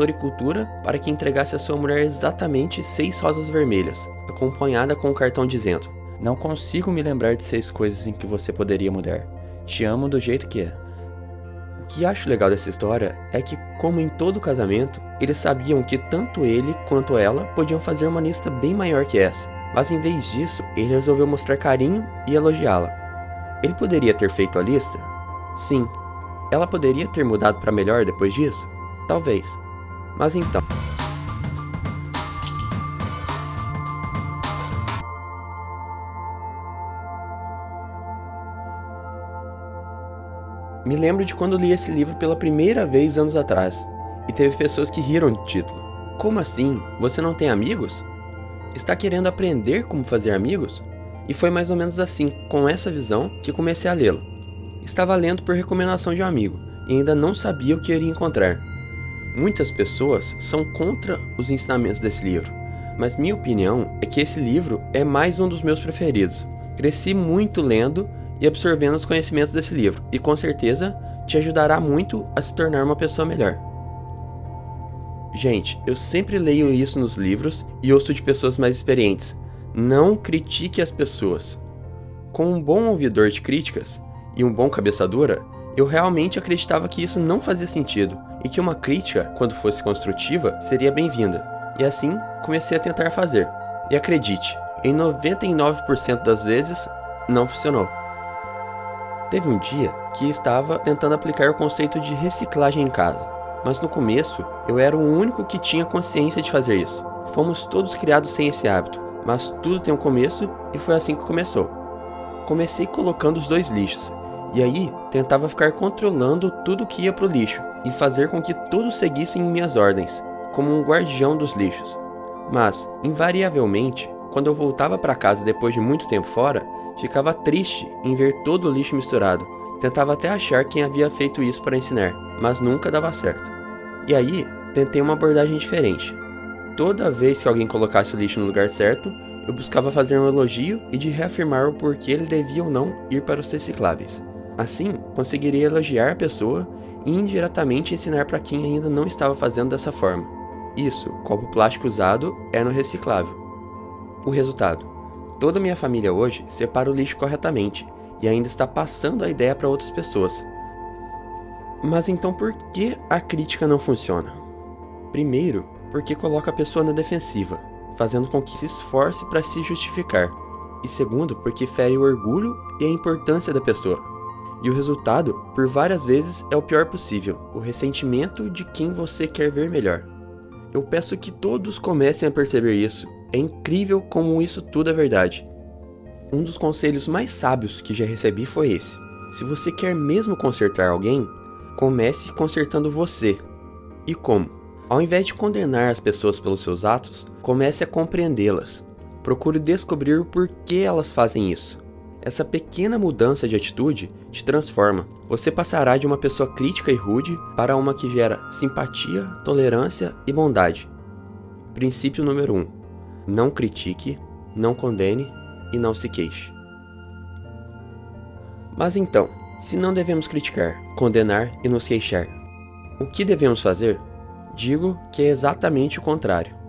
floricultura para que entregasse à sua mulher exatamente 6 rosas vermelhas, acompanhada com um cartão dizendo: "Não consigo me lembrar de 6 coisas em que você poderia mudar. Te amo do jeito que é." O que acho legal dessa história é que, como em todo casamento, eles sabiam que tanto ele quanto ela podiam fazer uma lista bem maior que essa, mas em vez disso, ele resolveu mostrar carinho e elogiá-la. Ele poderia ter feito a lista? Sim. Ela poderia ter mudado para melhor depois disso? Talvez. Mas então... Me lembro de quando li esse livro pela primeira vez anos atrás, e teve pessoas que riram do título. Como assim? Você não tem amigos? Está querendo aprender como fazer amigos? E foi mais ou menos assim, com essa visão, que comecei a lê-lo. Estava lendo por recomendação de um amigo, e ainda não sabia o que iria encontrar. Muitas pessoas são contra os ensinamentos desse livro, mas minha opinião é que esse livro é mais um dos meus preferidos. Cresci muito lendo e absorvendo os conhecimentos desse livro, e com certeza te ajudará muito a se tornar uma pessoa melhor. Gente, eu sempre leio isso nos livros e ouço de pessoas mais experientes. Não critique as pessoas. Com um bom ouvidor de críticas e um bom cabeça dura, eu realmente acreditava que isso não fazia sentido, e que uma crítica, quando fosse construtiva, seria bem-vinda. E assim, comecei a tentar fazer. E acredite, em 99% das vezes, não funcionou. Teve um dia que estava tentando aplicar o conceito de reciclagem em casa, mas no começo eu era o único que tinha consciência de fazer isso. Fomos todos criados sem esse hábito, mas tudo tem um começo e foi assim que começou. Comecei colocando os 2 lixos, e aí tentava ficar controlando tudo que ia pro lixo e fazer com que todos seguissem minhas ordens, como um guardião dos lixos. Mas, invariavelmente, quando eu voltava para casa depois de muito tempo fora, ficava triste em ver todo o lixo misturado. Tentava até achar quem havia feito isso para ensinar, mas nunca dava certo. E aí, tentei uma abordagem diferente. Toda vez que alguém colocasse o lixo no lugar certo, eu buscava fazer um elogio e de reafirmar o porquê ele devia ou não ir para os recicláveis. Assim, conseguiria elogiar a pessoa e indiretamente ensinar para quem ainda não estava fazendo dessa forma. Isso, copo plástico usado é no reciclável. O resultado: toda minha família hoje separa o lixo corretamente e ainda está passando a ideia para outras pessoas. Mas então por que a crítica não funciona? Primeiro, porque coloca a pessoa na defensiva, fazendo com que se esforce para se justificar. E segundo, porque fere o orgulho e a importância da pessoa. E o resultado, por várias vezes, é o pior possível: o ressentimento de quem você quer ver melhor. Eu peço que todos comecem a perceber isso. É incrível como isso tudo é verdade. Um dos conselhos mais sábios que já recebi foi esse: se você quer mesmo consertar alguém, comece consertando você. E como? Ao invés de condenar as pessoas pelos seus atos, comece a compreendê-las. Procure descobrir o porquê elas fazem isso. Essa pequena mudança de atitude te transforma. Você passará de uma pessoa crítica e rude para uma que gera simpatia, tolerância e bondade. Princípio número 1. Não critique, não condene e não se queixe. Mas então, se não devemos criticar, condenar e nos queixar, o que devemos fazer? Digo que é exatamente o contrário.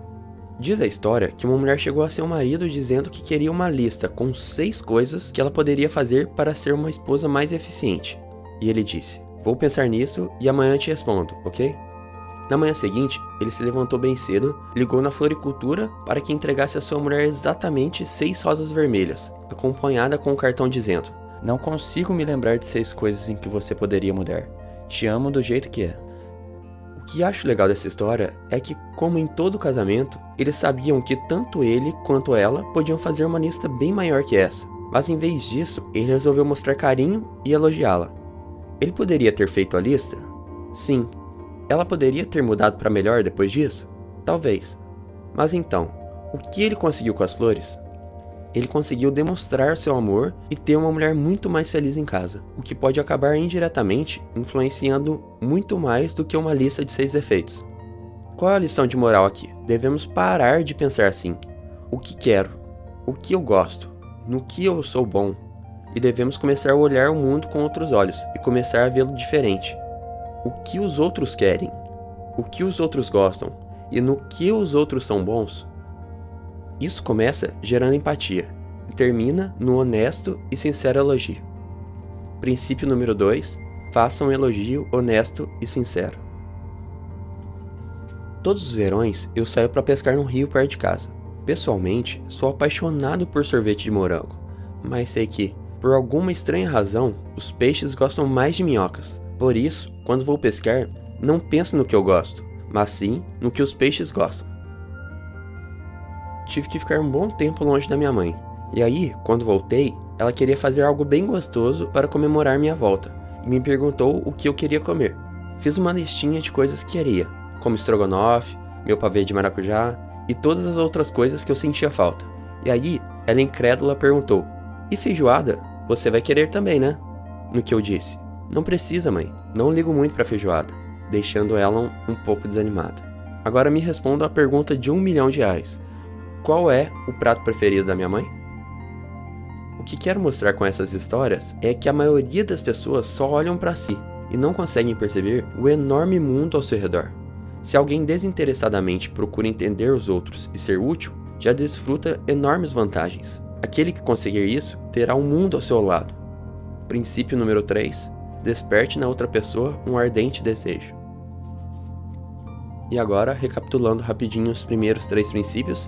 Diz a história que uma mulher chegou a seu marido dizendo que queria uma lista com 6 coisas que ela poderia fazer para ser uma esposa mais eficiente. E ele disse: "Vou pensar nisso e amanhã te respondo, ok?" Na manhã seguinte, ele se levantou bem cedo, ligou na floricultura para que entregasse à sua mulher exatamente 6 rosas vermelhas, acompanhada com um cartão dizendo: "Não consigo me lembrar de 6 coisas em que você poderia mudar. Te amo do jeito que é." O que acho legal dessa história é que, como em todo casamento, eles sabiam que tanto ele quanto ela podiam fazer uma lista bem maior que essa, mas em vez disso, ele resolveu mostrar carinho e elogiá-la. Ele poderia ter feito a lista? Sim. Ela poderia ter mudado para melhor depois disso? Talvez. Mas então, o que ele conseguiu com as flores? Ele conseguiu demonstrar seu amor e ter uma mulher muito mais feliz em casa, o que pode acabar indiretamente influenciando muito mais do que uma lista de 6 defeitos. Qual é a lição de moral aqui? Devemos parar de pensar assim: o que quero, o que eu gosto, no que eu sou bom, e devemos começar a olhar o mundo com outros olhos e começar a vê-lo diferente. O que os outros querem? o que os outros gostam e no que os outros são bons, isso começa gerando empatia e termina no honesto e sincero elogio. Princípio número 2. Faça um elogio honesto e sincero. Todos os verões eu saio para pescar num rio perto de casa. Pessoalmente, sou apaixonado por sorvete de morango, mas sei que, por alguma estranha razão, os peixes gostam mais de minhocas. Por isso, quando vou pescar, não penso no que eu gosto, mas sim no que os peixes gostam. Tive que ficar um bom tempo longe da minha mãe, e aí, quando voltei, ela queria fazer algo bem gostoso para comemorar minha volta, e me perguntou o que eu queria comer. Fiz uma listinha de coisas que queria, como estrogonofe, meu pavê de maracujá e todas as outras coisas que eu sentia falta. E aí, ela incrédula perguntou: "E feijoada? Você vai querer também, né?" No que eu disse: "Não precisa, mãe, não ligo muito pra feijoada", deixando ela um pouco desanimada. Agora me responda a pergunta de R$1 milhão. Qual é o prato preferido da minha mãe? O que quero mostrar com essas histórias é que a maioria das pessoas só olham pra si e não conseguem perceber o enorme mundo ao seu redor. Se alguém desinteressadamente procura entender os outros e ser útil, já desfruta enormes vantagens. Aquele que conseguir isso terá um mundo ao seu lado. Princípio número 3. Desperte na outra pessoa um ardente desejo. E agora, recapitulando rapidinho os primeiros 3 princípios.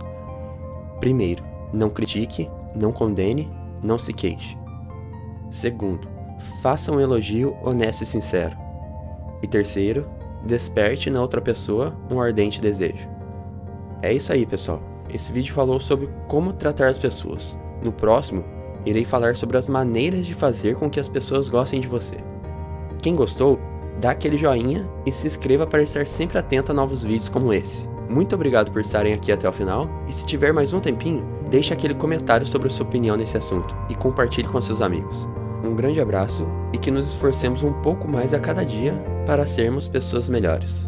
Primeiro, não critique, não condene, não se queixe. Segundo, faça um elogio honesto e sincero. E terceiro, desperte na outra pessoa um ardente desejo. É isso aí, pessoal. Esse vídeo falou sobre como tratar as pessoas. No próximo, irei falar sobre as maneiras de fazer com que as pessoas gostem de você. Quem gostou, dá aquele joinha e se inscreva para estar sempre atento a novos vídeos como esse. Muito obrigado por estarem aqui até o final, e se tiver mais um tempinho, deixe aquele comentário sobre a sua opinião nesse assunto e compartilhe com seus amigos. Um grande abraço e que nos esforcemos um pouco mais a cada dia para sermos pessoas melhores.